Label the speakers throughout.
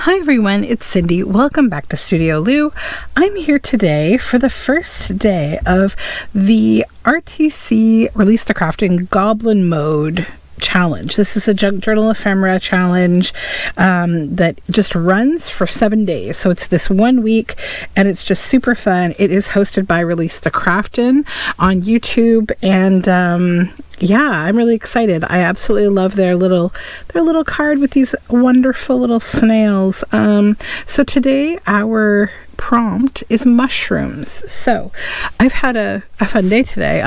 Speaker 1: Hi everyone, it's Cindy. Welcome back to Studioloo. I'm here today for the first day of the RTC Release the Crafting Goblin Mode challenge. This is a junk journal ephemera challenge that just runs for 7 days. So it's this 1 week and it's just super fun. It is hosted by Release the Crafting on YouTube, and yeah, I'm really excited. I absolutely love their little card with these wonderful little snails. So today our prompt is mushrooms. So I've had a fun day today.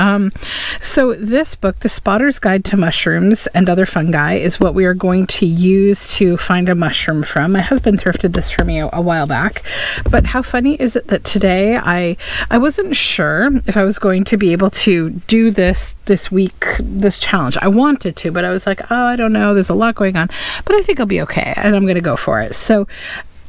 Speaker 1: So this book, The Spotter's Guide to Mushrooms and Other Fungi, is what we are going to use to find a mushroom from. My husband thrifted this for me a while back. But how funny is it that today I wasn't sure if I was going to be able to do this week, this challenge. I wanted to, but I was like, oh, I don't know. There's a lot going on, but I think I'll be okay, and I'm going to go for it. So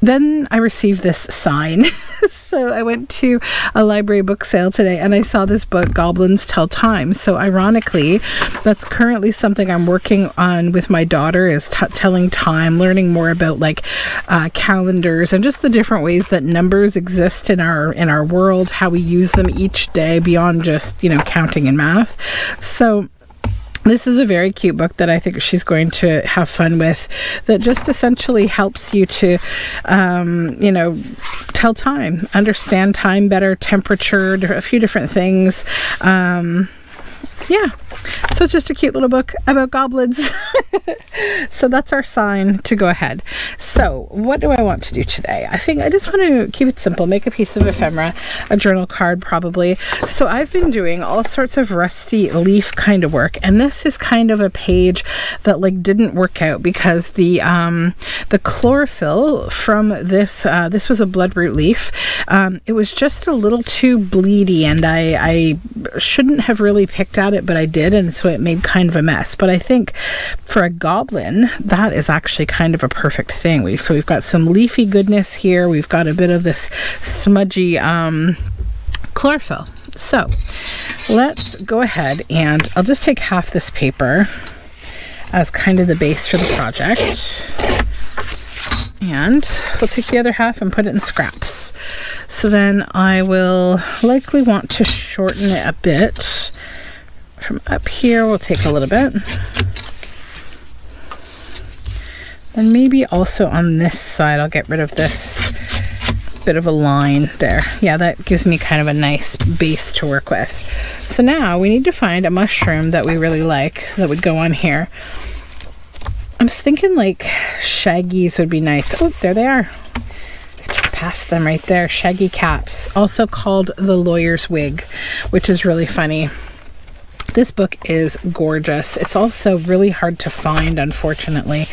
Speaker 1: then I received this sign. So I went to a library book sale today and I saw this book, Goblins Tell Time. So ironically, that's currently something I'm working on with my daughter, is telling time, learning more about calendars and just the different ways that numbers exist in our world, how we use them each day beyond just, counting and math. So this is a very cute book that I think she's going to have fun with, that just essentially helps you to, tell time, understand time better, temperature, a few different things. Yeah, so it's just a cute little book about goblins. So that's our sign to go ahead. So what do I want to do today? I think I just want to keep it simple, make a piece of ephemera, a journal card probably. So I've been doing all sorts of rusty leaf kind of work, and this is kind of a page that didn't work out because the chlorophyll from this was a bloodroot leaf. It was just a little too bleedy, and I shouldn't have really picked at it, but I did, and so it made kind of a mess. But I think for a goblin, that is actually kind of a perfect thing. We've got some leafy goodness here. We've got a bit of this smudgy chlorophyll. So let's go ahead, and I'll just take half this paper as kind of the base for the project, and we'll take the other half and put it in scraps. So then I will likely want to shorten it a bit. From up here, we'll take a little bit. And maybe also on this side, I'll get rid of this bit of a line there. Yeah, that gives me kind of a nice base to work with. So now we need to find a mushroom that we really like that would go on here. I was thinking shaggies would be nice. Oh, there they are. I just passed them right there. Shaggy caps, also called the lawyer's wig, which is really funny. This book is gorgeous. It's also really hard to find, unfortunately.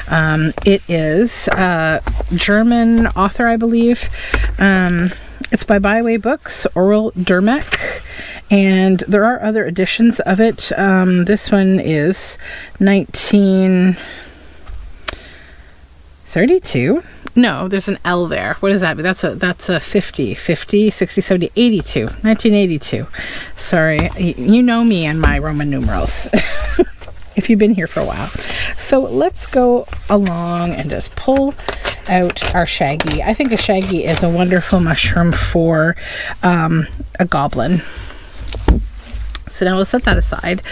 Speaker 1: It is a German author, I believe. It's by Byway Books, Oral Dermeck, and there are other editions of it. This one is 1932. No, there's an L there. What does that mean? That's a 50, 60, 70, 82. 1982. Sorry. You know me and my Roman numerals. If you've been here for a while. So let's go along and just pull out our shaggy. I think a shaggy is a wonderful mushroom for a goblin. So now we'll set that aside.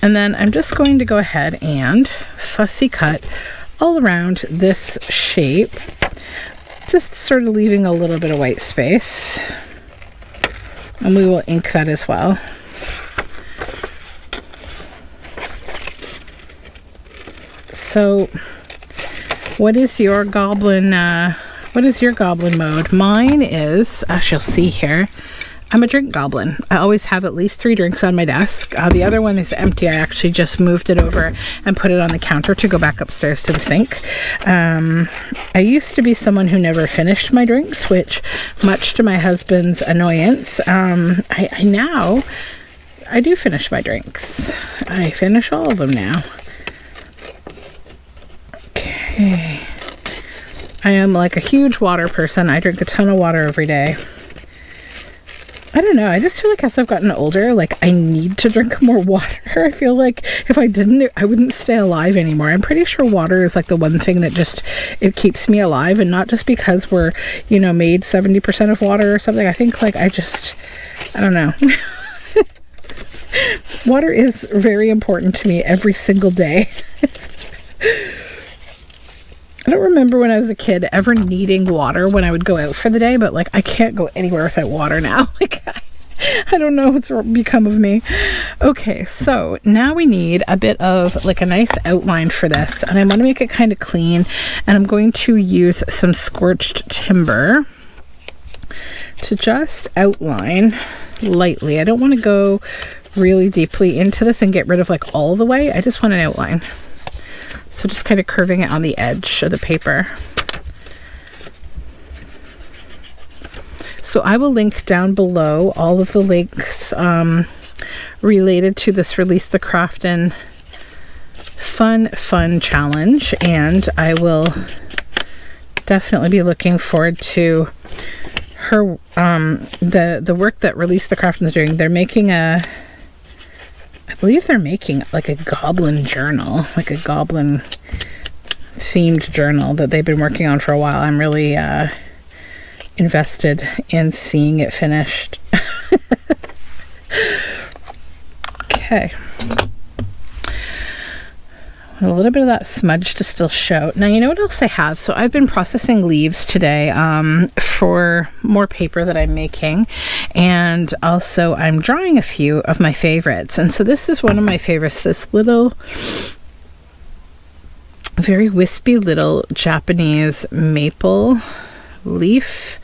Speaker 1: And then I'm just going to go ahead and fussy cut all around this shape, just sort of leaving a little bit of white space, and we will ink that as well. So what is your goblin mode? Mine is, as you'll see here, I'm a drink goblin. I always have at least 3 drinks on my desk. The other one is empty. I actually just moved it over and put it on the counter to go back upstairs to the sink. I used to be someone who never finished my drinks, which, much to my husband's annoyance, I do finish my drinks. I finish all of them now. Okay. I am a huge water person. I drink a ton of water every day. I don't know. I just feel like as I've gotten older, like I need to drink more water. I feel like if I didn't, I wouldn't stay alive anymore. I'm pretty sure water is like the one thing that just, it keeps me alive, and not just because we're, you know, made 70% of water or something. I think like I don't know. Water is very important to me every single day. I don't remember when I was a kid ever needing water when I would go out for the day, but like I can't go anywhere without water now. Like I don't know what's become of me. Okay, so now we need a bit of like a nice outline for this, and I want to make it kind of clean, and I'm going to use some scorched timber to just outline lightly. I don't want to go really deeply into this and get rid of like all the way. I just want an outline. So just kind of curving it on the edge of the paper. So I will link down below all of the links related to this Release the Craftin' fun challenge, and I will definitely be looking forward to her the work that Release the Craftin' is doing. They're making I believe they're making like a Goblin journal, like a Goblin themed journal that they've been working on for a while. I'm really invested in seeing it finished. Okay. A little bit of that smudge to still show. Now, you know what else I have? So I've been processing leaves today for more paper that I'm making, and also I'm drawing a few of my favorites. And so this is one of my favorites, this little, very wispy little Japanese maple leaf.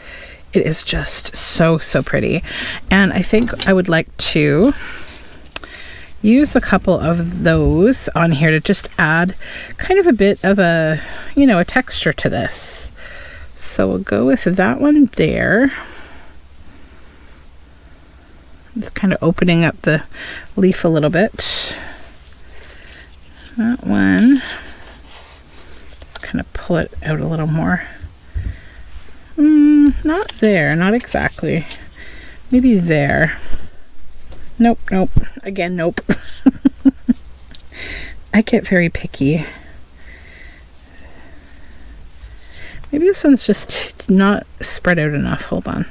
Speaker 1: It is just so pretty. And I think I would like to use a couple of those on here to just add kind of a bit of a, you know, a texture to this. So we'll go with that one there. Just kind of opening up the leaf a little bit. That one. Just kind of pull it out a little more. Not there, not exactly. Maybe there. Nope. Again, nope. I get very picky. Maybe this one's just not spread out enough. Hold on.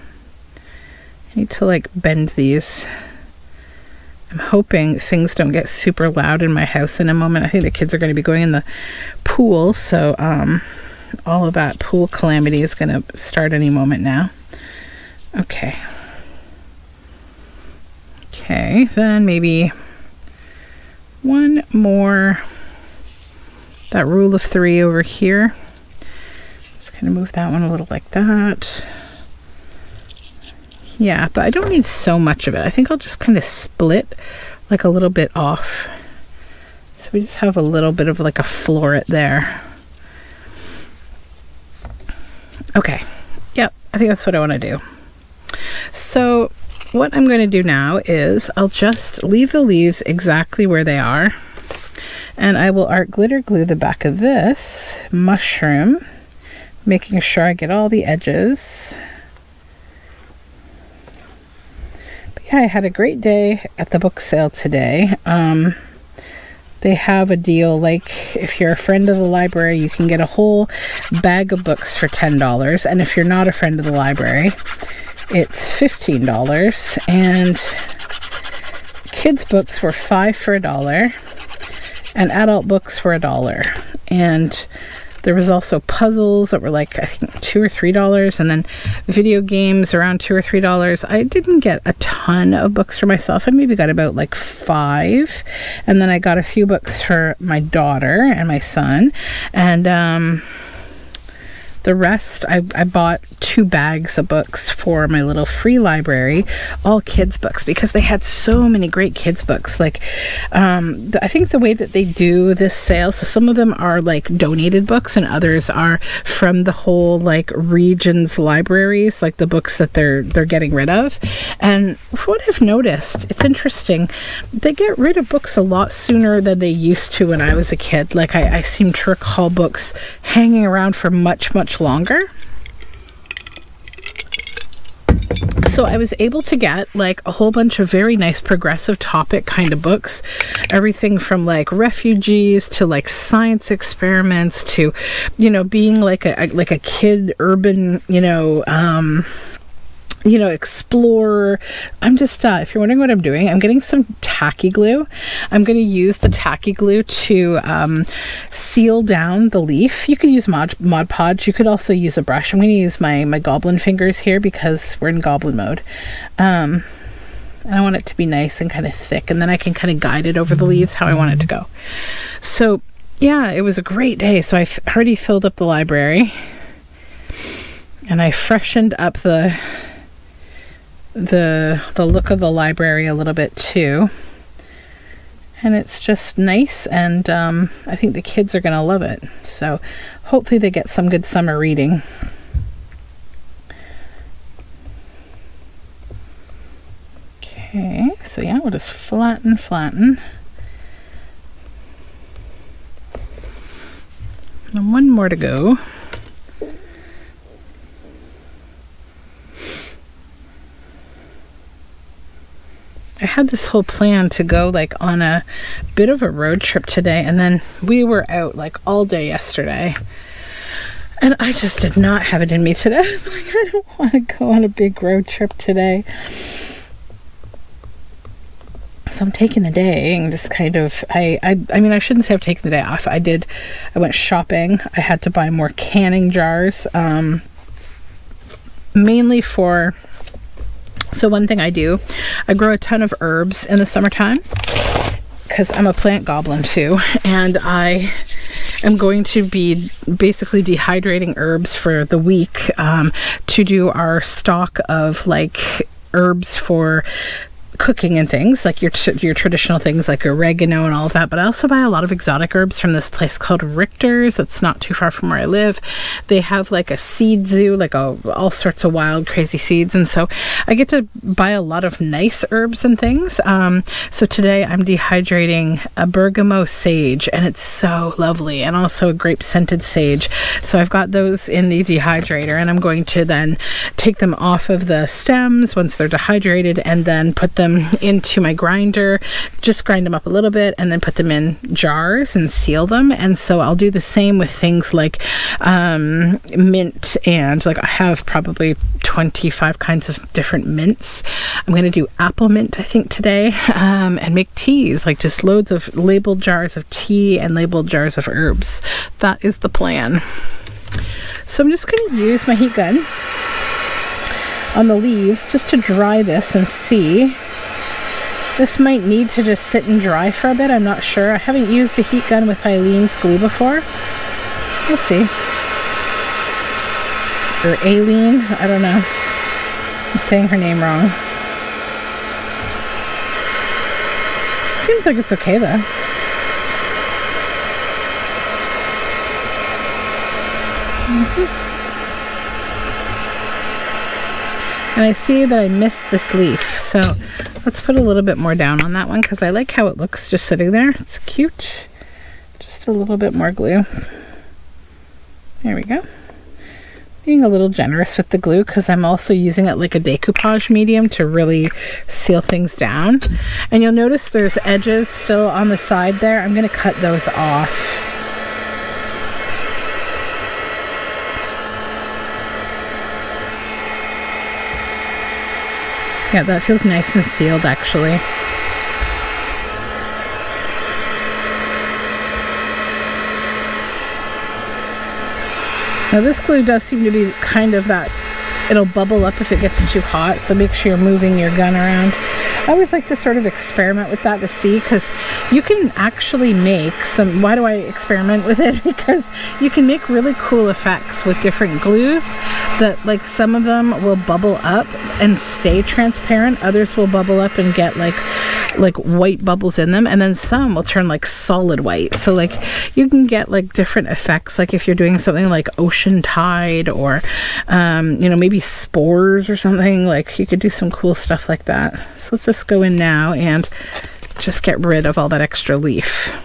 Speaker 1: I need to like bend these. I'm hoping things don't get super loud in my house in a moment. I think the kids are going to be going in the pool, so all of that pool calamity is going to start any moment now. Okay, then maybe one more, that rule of 3 over here. Just kind of move that one a little like that. Yeah, but I don't need so much of it. I think I'll just kind of split like a little bit off. So we just have a little bit of like a floret there. Okay, yep, I think that's what I want to do. So what I'm going to do now is I'll just leave the leaves exactly where they are, and I will art glitter glue the back of this mushroom, making sure I get all the edges. But yeah, I had a great day at the book sale today. They have a deal, like if you're a friend of the library, you can get a whole bag of books for $10, and if you're not a friend of the library, it's $15, and kids books were $5 for $1, and adult books were $1. And there was also puzzles that were like, I think $2 or $3, and then video games around $2 or $3. I didn't get a ton of books for myself. I maybe got about like 5, and then I got a few books for my daughter and my son, and the rest, I bought 2 bags of books for my little free library, all kids books, because they had so many great kids books. Like, I think the way that they do this sale, so some of them are like donated books, and others are from the whole like region's libraries, like the books that they're getting rid of. And what I've noticed, it's interesting, they get rid of books a lot sooner than they used to when I was a kid. Like I seem to recall books hanging around for much longer. So I was able to get like a whole bunch of very nice progressive topic kind of books, everything from like refugees to like science experiments to, you know, being like a kid urban, explorer. I'm just, if you're wondering what I'm doing, I'm getting some tacky glue. I'm going to use the tacky glue to seal down the leaf. You could use Mod Podge. You could also use a brush. I'm going to use my Goblin fingers here because we're in Goblin mode. And I want it to be nice and kind of thick, and then I can kind of guide it over the leaves how I want it to go. So yeah, it was a great day. So I've already filled up the library, and I freshened up the look of the library a little bit too, and it's just nice, and I think the kids are gonna love it, so hopefully they get some good summer reading. Okay, so yeah, we'll just flatten and one more to go. I had this whole plan to go like on a bit of a road trip today, and then we were out like all day yesterday, and I just did not have it in me today. I was like, I don't want to go on a big road trip today. So I'm taking the day and just kind of, I mean, I shouldn't say I've taken the day off. I went shopping. I had to buy more canning jars, mainly for, so one thing I do, I grow a ton of herbs in the summertime because I'm a plant goblin too, and I am going to be basically dehydrating herbs for the week to do our stock of like herbs for cooking and things, like your traditional things like oregano and all of that. But I also buy a lot of exotic herbs from this place called Richter's that's not too far from where I live. They have like a seed zoo, like all sorts of wild crazy seeds, and so I get to buy a lot of nice herbs and things. So today I'm dehydrating a bergamot sage, and it's so lovely, and also a grape scented sage. So I've got those in the dehydrator, and I'm going to then take them off of the stems once they're dehydrated, and then put them into my grinder, just grind them up a little bit, and then put them in jars and seal them. And so I'll do the same with things like mint, and like I have probably 25 kinds of different mints. I'm going to do apple mint I think today, and make teas, like just loads of labeled jars of tea and labeled jars of herbs. That is the plan. So I'm just going to use my heat gun on the leaves just to dry this and see. This might need to just sit and dry for a bit. I'm not sure. I haven't used a heat gun with Eileen's glue before. We'll see. Or Aileen. I don't know. I'm saying her name wrong. Seems like it's okay though. And I see that I missed this leaf, so let's put a little bit more down on that one because I like how it looks just sitting there. It's cute. Just a little bit more glue. There we go. Being a little generous with the glue because I'm also using it like a decoupage medium to really seal things down. And you'll notice there's edges still on the side there. I'm going to cut those off. Yeah, that feels nice and sealed actually. Now this glue does seem to be kind of that, it'll bubble up if it gets too hot, so make sure you're moving your gun around. I always like to sort of experiment with that to see, because you can actually make some, why do I experiment with it? Because you can make really cool effects with different glues that, like, some of them will bubble up and stay transparent, others will bubble up and get like white bubbles in them, and then some will turn like solid white. So like you can get like different effects, like if you're doing something like ocean tide or maybe spores or something, like you could do some cool stuff like that. So let's just go in now and just get rid of all that extra leaf.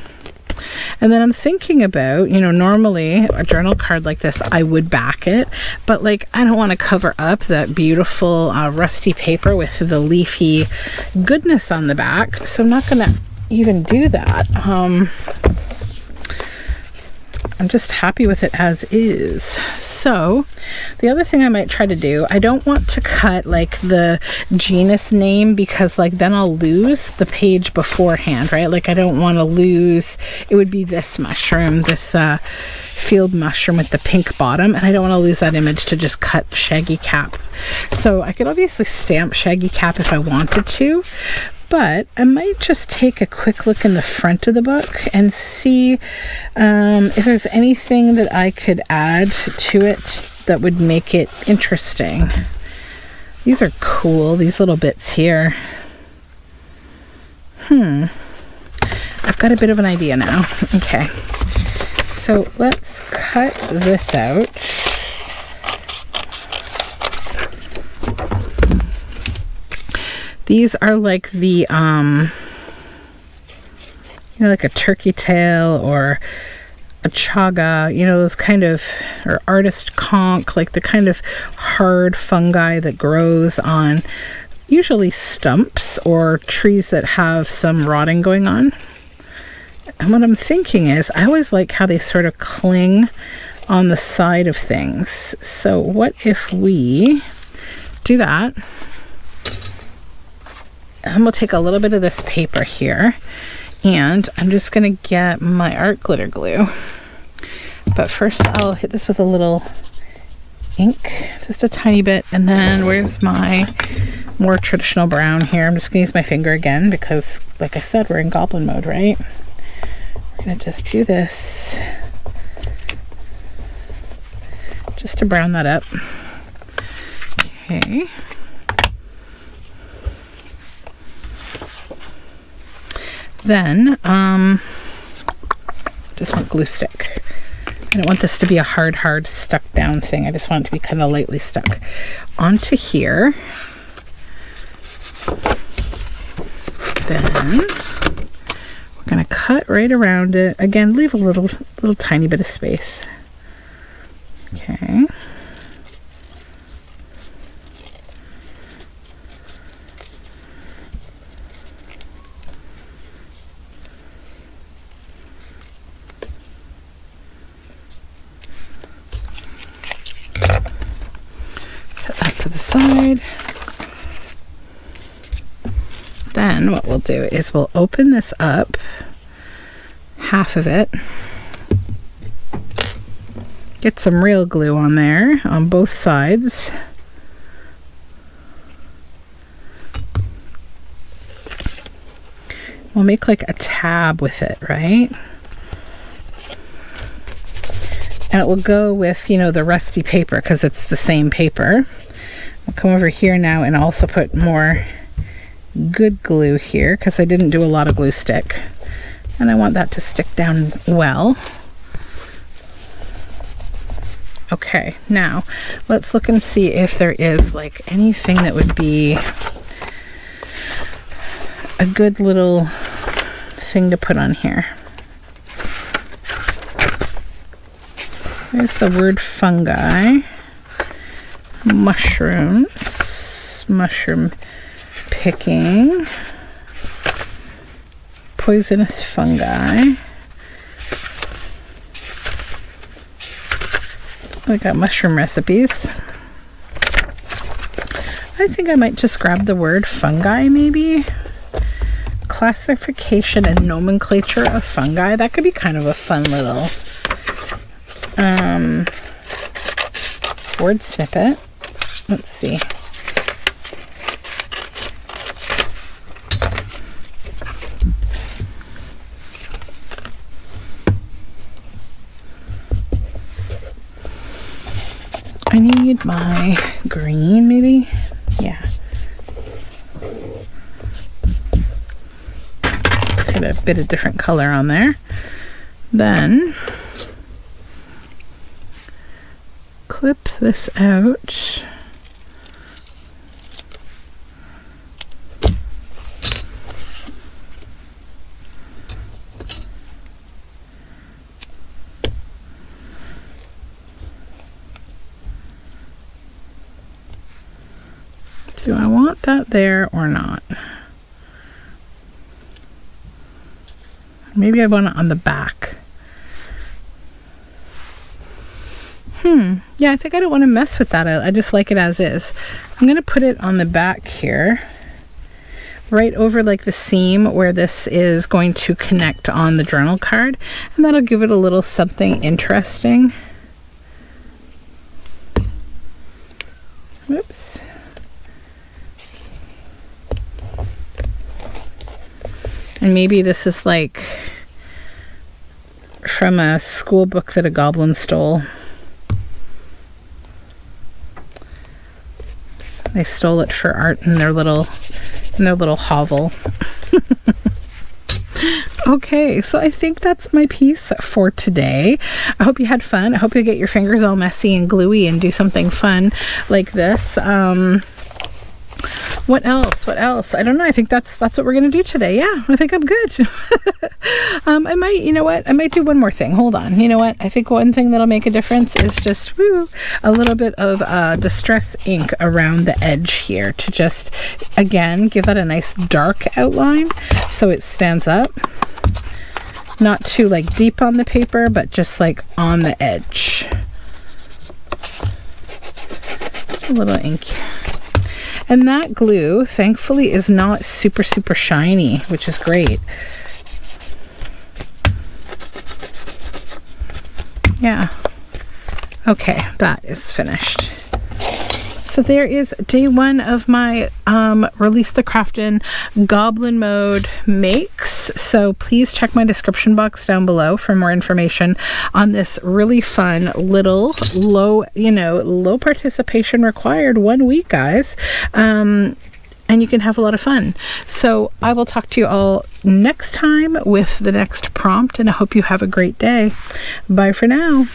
Speaker 1: And then I'm thinking about, normally a journal card like this, I would back it, but like I don't want to cover up that beautiful rusty paper with the leafy goodness on the back, so I'm not going to even do that. I'm just happy with it as is. So the other thing I might try to do, I don't want to cut like the genus name, because like then I'll lose the page beforehand, right? Like I don't want to lose, it would be this mushroom, this field mushroom with the pink bottom, and I don't want to lose that image to just cut Shaggy Cap. So I could obviously stamp Shaggy Cap if I wanted to, but I might just take a quick look in the front of the book and see if there's anything that I could add to it that would make it interesting. These are cool, these little bits here. I've got a bit of an idea now. Okay, so let's cut this out. These are like the, like a turkey tail or a chaga, those kind of, or artist conch, like the kind of hard fungi that grows on usually stumps or trees that have some rotting going on. And what I'm thinking is, I always like how they sort of cling on the side of things. So what if we do that? And we'll take a little bit of this paper here, and I'm just going to get my art glitter glue. But first I'll hit this with a little ink, just a tiny bit, and then where's my more traditional brown here? I'm just going to use my finger again because, like I said, we're in Goblin mode, right? We're going to just do this just to brown that up. Okay. Then, just want glue stick. I don't want this to be a hard stuck down thing. I just want it to be kind of lightly stuck onto here. Then we're going to cut right around it. Again, leave a little tiny bit of space. Okay. Set that to the side. Then what we'll do is we'll open this up, half of it, get some real glue on there on both sides. We'll make like a tab with it, right? And it will go with, the rusty paper because it's the same paper. We'll come over here now and also put more good glue here because I didn't do a lot of glue stick. And I want that to stick down well. Okay, now let's look and see if there is like anything that would be a good little thing to put on here. There's the word fungi, mushrooms, mushroom picking, poisonous fungi. I got mushroom recipes. I think I might just grab the word fungi, maybe. Classification and nomenclature of fungi. That could be kind of a fun little word snippet. Let's see. I need my green, maybe? Yeah. Get a bit of different color on there. Then clip this out. Do I want that there or not? Maybe I want it on the back. Yeah, I think I don't want to mess with that. I just like it as is. I'm going to put it on the back here, right over like the seam where this is going to connect on the journal card, and that'll give it a little something interesting. Oops. And maybe this is like from a school book that a goblin stole. They stole it for art in their little hovel. Okay, so I think that's my piece for today. I hope you had fun. I hope you get your fingers all messy and gluey and do something fun like this. What else? I don't know. I think that's what we're going to do today. Yeah, I think I'm good. I might do one more thing. Hold on. You know what? I think one thing that'll make a difference is just a little bit of distress ink around the edge here to just, again, give that a nice dark outline so it stands up. Not too like deep on the paper, but just like on the edge. Just a little ink. And that glue, thankfully, is not super, super shiny, which is great. Yeah. Okay, that is finished. So there is day one of my Release the Craftin' Goblin Mode makes. So please check my description box down below for more information on this really fun little low participation required 1 week, guys. And you can have a lot of fun. So I will talk to you all next time with the next prompt, and I hope you have a great day. Bye for now.